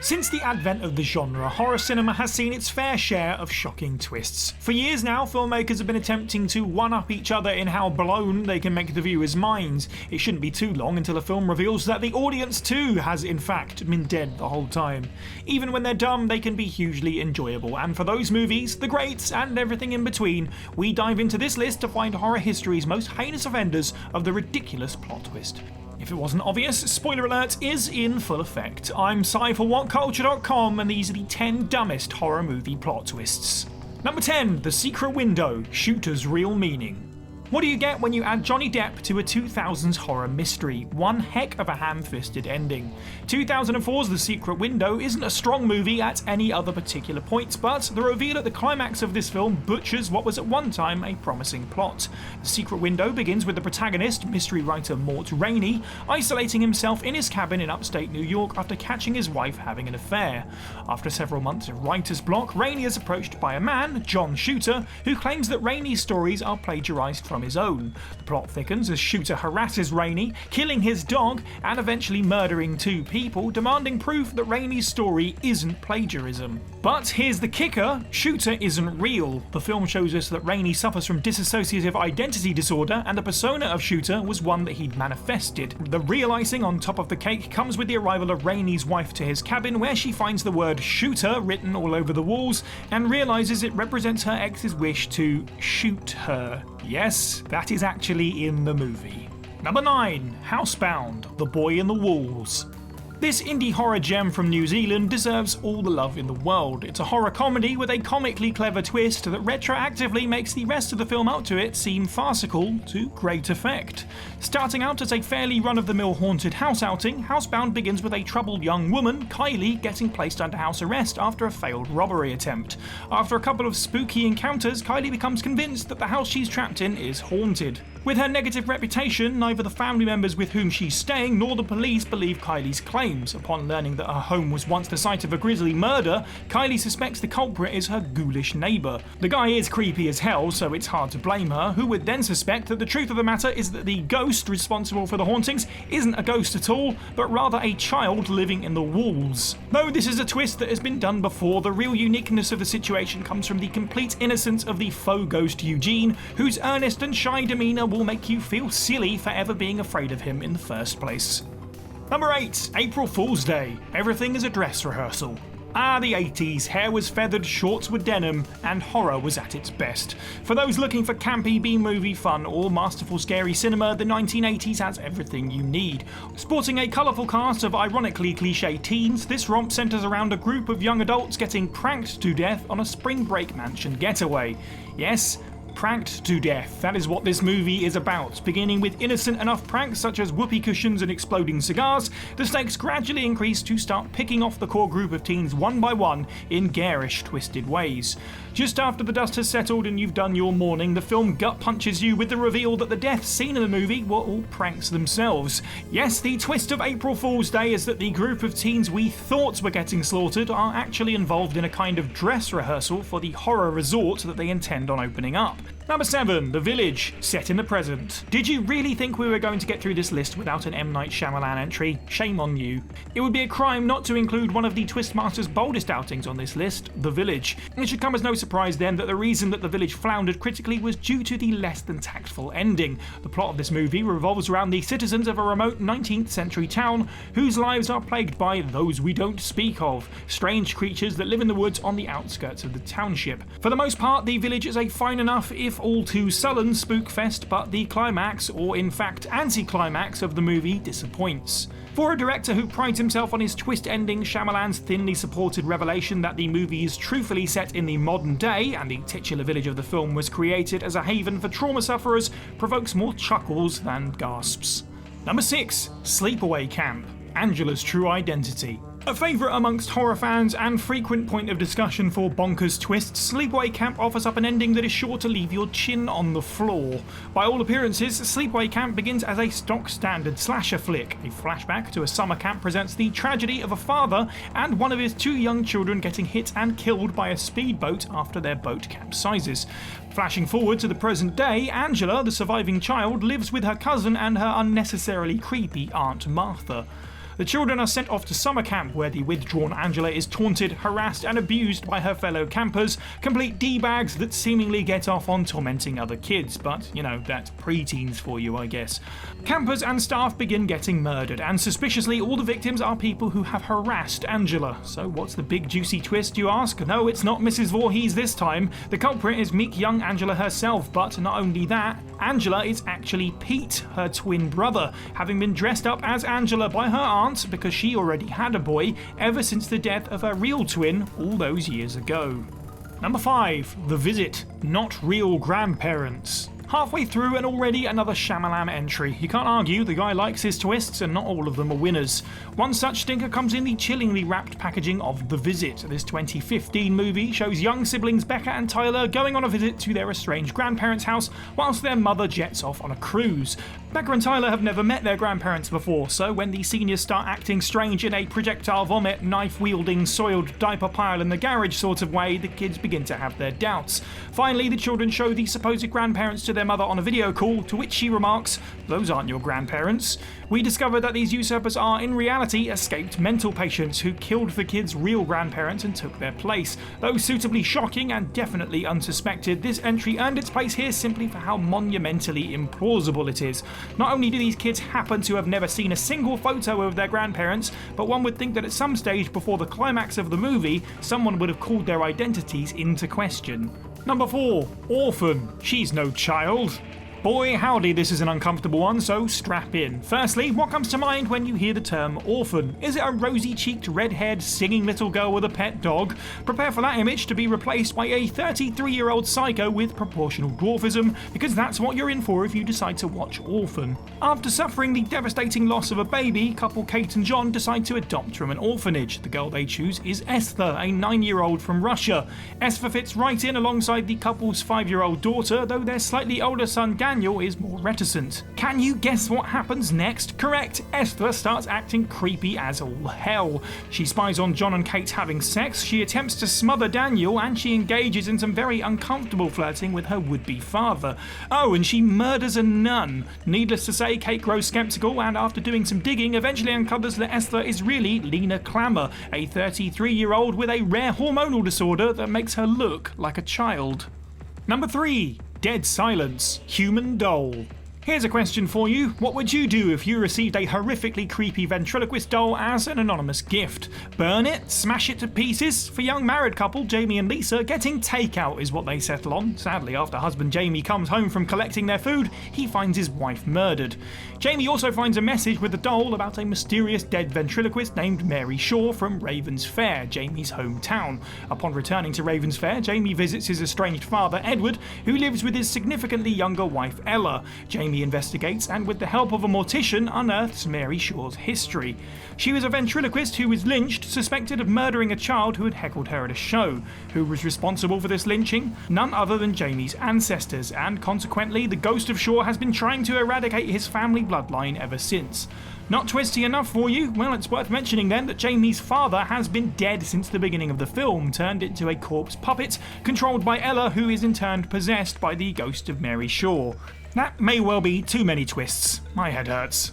Since the advent of the genre, horror cinema has seen its fair share of shocking twists. For years now, filmmakers have been attempting to one-up each other in how blown they can make the viewers' minds. It shouldn't be too long until a film reveals that the audience too has in fact been dead the whole time. Even when they're dumb, they can be hugely enjoyable, and for those movies, the greats, and everything in between, we dive into this list to find horror history's most heinous offenders of the ridiculous plot twist. If it wasn't obvious, spoiler alert is in full effect. I'm Cy for WhatCulture.com, and these are the 10 dumbest horror movie plot twists. Number 10. The Secret Window, Shooter's Real Meaning. What do you get when you add Johnny Depp to a 2000s horror mystery? One heck of a ham-fisted ending. 2004's The Secret Window isn't a strong movie at any other particular points, but the reveal at the climax of this film butchers what was at one time a promising plot. The Secret Window begins with the protagonist, mystery writer Mort Rainey, isolating himself in his cabin in upstate New York after catching his wife having an affair. After several months of writer's block, Rainey is approached by a man, John Shooter, who claims that Rainey's stories are plagiarized from his own. The plot thickens as Shooter harasses Rainey, killing his dog and eventually murdering 2 people, demanding proof that Rainey's story isn't plagiarism. But here's the kicker, Shooter isn't real. The film shows us that Rainey suffers from dissociative identity disorder, and the persona of Shooter was one that he'd manifested. The real icing on top of the cake comes with the arrival of Rainey's wife to his cabin, where she finds the word Shooter written all over the walls and realizes it represents her ex's wish to shoot her. Yes, that is actually in the movie. Number 9. Housebound, The Boy in the Walls. This indie horror gem from New Zealand deserves all the love in the world. It's a horror comedy with a comically clever twist that retroactively makes the rest of the film up to it seem farcical to great effect. Starting out as a fairly run-of-the-mill haunted house outing, Housebound begins with a troubled young woman, Kylie, getting placed under house arrest after a failed robbery attempt. After a couple of spooky encounters, Kylie becomes convinced that the house she's trapped in is haunted. With her negative reputation, neither the family members with whom she's staying nor the police believe Kylie's claims. Upon learning that her home was once the site of a grisly murder, Kylie suspects the culprit is her ghoulish neighbour. The guy is creepy as hell, so it's hard to blame her, who would then suspect that the truth of the matter is that the ghost responsible for the hauntings isn't a ghost at all, but rather a child living in the walls. Though this is a twist that has been done before, the real uniqueness of the situation comes from the complete innocence of the faux ghost Eugene, whose earnest and shy demeanour will make you feel silly for ever being afraid of him in the first place. Number 8. April Fool's Day, Everything is a Dress Rehearsal. The 80s, hair was feathered, shorts were denim, and horror was at its best. For those looking for campy B-movie fun or masterful scary cinema, the 1980s has everything you need. Sporting a colourful cast of ironically cliché teens, this romp centres around a group of young adults getting pranked to death on a spring break mansion getaway. Yes, pranked to death. That is what this movie is about. Beginning with innocent enough pranks such as whoopee cushions and exploding cigars, the stakes gradually increase to start picking off the core group of teens one by one in garish, twisted ways. Just after the dust has settled and you've done your mourning, the film gut punches you with the reveal that the deaths seen in the movie were all pranks themselves. Yes, the twist of April Fool's Day is that the group of teens we thought were getting slaughtered are actually involved in a kind of dress rehearsal for the horror resort that they intend on opening up. Number 7. The Village, set in the present. Did you really think we were going to get through this list without an M. Night Shyamalan entry? Shame on you. It would be a crime not to include one of the Twistmaster's boldest outings on this list, The Village. It should come as no surprise then that the reason that The Village floundered critically was due to the less than tactful ending. The plot of this movie revolves around the citizens of a remote 19th century town whose lives are plagued by those we don't speak of, strange creatures that live in the woods on the outskirts of the township. For the most part, The Village is a fine enough, if all too sullen spookfest, but the climax, or in fact anti-climax, of the movie disappoints. For a director who prides himself on his twist ending, Shyamalan's thinly supported revelation that the movie is truthfully set in the modern day and the titular village of the film was created as a haven for trauma sufferers provokes more chuckles than gasps. Number 6. Sleepaway Camp, Angela's True Identity. A favourite amongst horror fans and frequent point of discussion for bonkers twists, Sleepaway Camp offers up an ending that is sure to leave your chin on the floor. By all appearances, Sleepaway Camp begins as a stock standard slasher flick. A flashback to a summer camp presents the tragedy of a father and one of his 2 young children getting hit and killed by a speedboat after their boat capsizes. Flashing forward to the present day, Angela, the surviving child, lives with her cousin and her unnecessarily creepy Aunt Martha. The children are sent off to summer camp where the withdrawn Angela is taunted, harassed and abused by her fellow campers, complete D-bags that seemingly get off on tormenting other kids, but you know, that's pre-teens for you, I guess. Campers and staff begin getting murdered, and suspiciously all the victims are people who have harassed Angela. So what's the big juicy twist, you ask? No, it's not Mrs. Voorhees this time. The culprit is meek young Angela herself, but not only that, Angela is actually Pete, her twin brother, having been dressed up as Angela by her aunt because she already had a boy ever since the death of her real twin all those years ago. Number 5. The Visit. Not real grandparents. Halfway through and already another Shyamalan entry. You can't argue, the guy likes his twists and not all of them are winners. One such stinker comes in the chillingly wrapped packaging of The Visit. This 2015 movie shows young siblings Becca and Tyler going on a visit to their estranged grandparents' house whilst their mother jets off on a cruise. Becca and Tyler have never met their grandparents before, so when the seniors start acting strange in a projectile vomit, knife-wielding, soiled diaper pile in the garage sort of way, the kids begin to have their doubts. Finally, the children show the supposed grandparents to their mother on a video call, to which she remarks, "Those aren't your grandparents." We discover that these usurpers are in reality escaped mental patients who killed the kids' real grandparents and took their place. Though suitably shocking and definitely unsuspected, this entry earned its place here simply for how monumentally implausible it is. Not only do these kids happen to have never seen a single photo of their grandparents, but one would think that at some stage before the climax of the movie, someone would have called their identities into question. Number 4. Orphan. She's no child. Boy howdy, this is an uncomfortable one, so strap in. Firstly, what comes to mind when you hear the term orphan? Is it a rosy-cheeked, red-haired, singing little girl with a pet dog? Prepare for that image to be replaced by a 33-year-old psycho with proportional dwarfism, because that's what you're in for if you decide to watch Orphan. After suffering the devastating loss of a baby, couple Kate and John decide to adopt from an orphanage. The girl they choose is Esther, a 9-year-old from Russia. Esther fits right in alongside the couple's 5-year-old daughter, though their slightly older son Daniel is more reticent. Can you guess what happens next? Correct, Esther starts acting creepy as all hell. She spies on John and Kate having sex, she attempts to smother Daniel, and she engages in some very uncomfortable flirting with her would-be father. Oh, and she murders a nun. Needless to say, Kate grows skeptical and after doing some digging eventually uncovers that Esther is really Lena Klammer, a 33-year-old with a rare hormonal disorder that makes her look like a child. Number 3. Dead Silence. Human Doll. Here's a question for you. What would you do if you received a horrifically creepy ventriloquist doll as an anonymous gift? Burn it? Smash it to pieces? For young married couple Jamie and Lisa, getting takeout is what they settle on. Sadly, after husband Jamie comes home from collecting their food, he finds his wife murdered. Jamie also finds a message with the doll about a mysterious dead ventriloquist named Mary Shaw from Ravens Fair, Jamie's hometown. Upon returning to Ravens Fair, Jamie visits his estranged father, Edward, who lives with his significantly younger wife, Ella. Jamie investigates and with the help of a mortician unearths Mary Shaw's history. She was a ventriloquist who was lynched, suspected of murdering a child who had heckled her at a show. Who was responsible for this lynching? None other than Jamie's ancestors, and consequently the ghost of Shaw has been trying to eradicate his family bloodline ever since. Not twisty enough for you? Well, it's worth mentioning then that Jamie's father has been dead since the beginning of the film, turned into a corpse puppet, controlled by Ella, who is in turn possessed by the ghost of Mary Shaw. That may well be too many twists. My head hurts.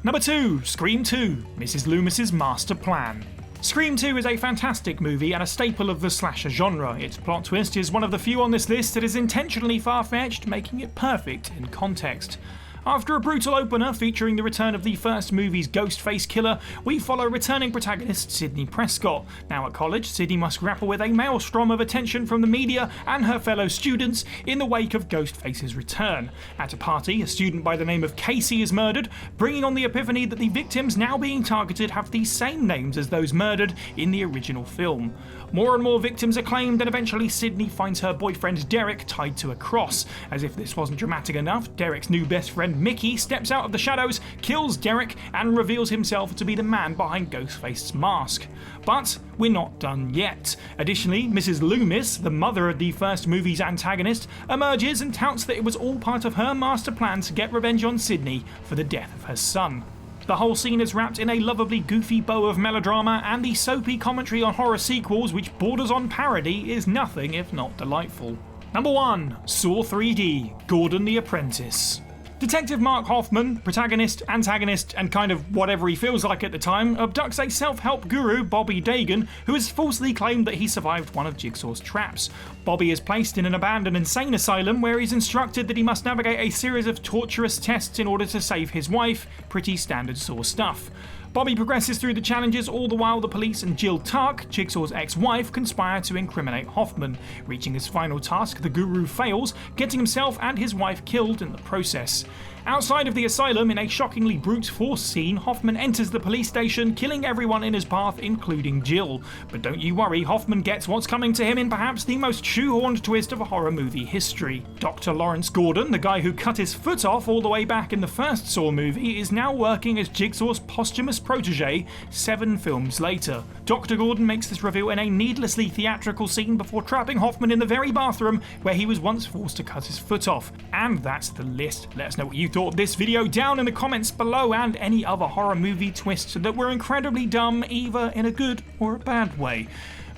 Number 2. Scream 2. Mrs. Loomis's Master Plan. Scream 2 is a fantastic movie and a staple of the slasher genre. Its plot twist is one of the few on this list that is intentionally far-fetched, making it perfect in context. After a brutal opener featuring the return of the first movie's Ghostface killer, we follow returning protagonist Sydney Prescott. Now at college, Sydney must grapple with a maelstrom of attention from the media and her fellow students in the wake of Ghostface's return. At a party, a student by the name of Casey is murdered, bringing on the epiphany that the victims now being targeted have the same names as those murdered in the original film. More and more victims are claimed, and eventually Sydney finds her boyfriend Derek tied to a cross. As if this wasn't dramatic enough, Derek's new best friend Mickey steps out of the shadows, kills Derek, and reveals himself to be the man behind Ghostface's mask. But we're not done yet. Additionally, Mrs. Loomis, the mother of the first movie's antagonist, emerges and touts that it was all part of her master plan to get revenge on Sydney for the death of her son. The whole scene is wrapped in a lovably goofy bow of melodrama, and the soapy commentary on horror sequels, which borders on parody, is nothing if not delightful. Number 1. Saw 3D. Gordon the Apprentice. Detective Mark Hoffman, protagonist, antagonist, and kind of whatever he feels like at the time, abducts a self-help guru, Bobby Dagan, who has falsely claimed that he survived one of Jigsaw's traps. Bobby is placed in an abandoned insane asylum where he's instructed that he must navigate a series of torturous tests in order to save his wife. Pretty standard Saw stuff. Bobby progresses through the challenges, all the while the police and Jill Tuck, Jigsaw's ex-wife, conspire to incriminate Hoffman. Reaching his final task, the guru fails, getting himself and his wife killed in the process. Outside of the asylum, in a shockingly brute force scene, Hoffman enters the police station, killing everyone in his path, including Jill. But don't you worry, Hoffman gets what's coming to him in perhaps the most shoehorned twist of horror movie history. Dr. Lawrence Gordon, the guy who cut his foot off all the way back in the first Saw movie, is now working as Jigsaw's posthumous protege 7 films later. Dr. Gordon makes this reveal in a needlessly theatrical scene before trapping Hoffman in the very bathroom where he was once forced to cut his foot off. And that's the list. Let us know what you thought of this video down in the comments below, and any other horror movie twists that were incredibly dumb, either in a good or a bad way.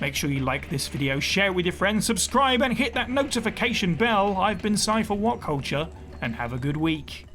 Make sure you like this video, share it with your friends, subscribe and hit that notification bell. I've been Cy for What Culture, and have a good week.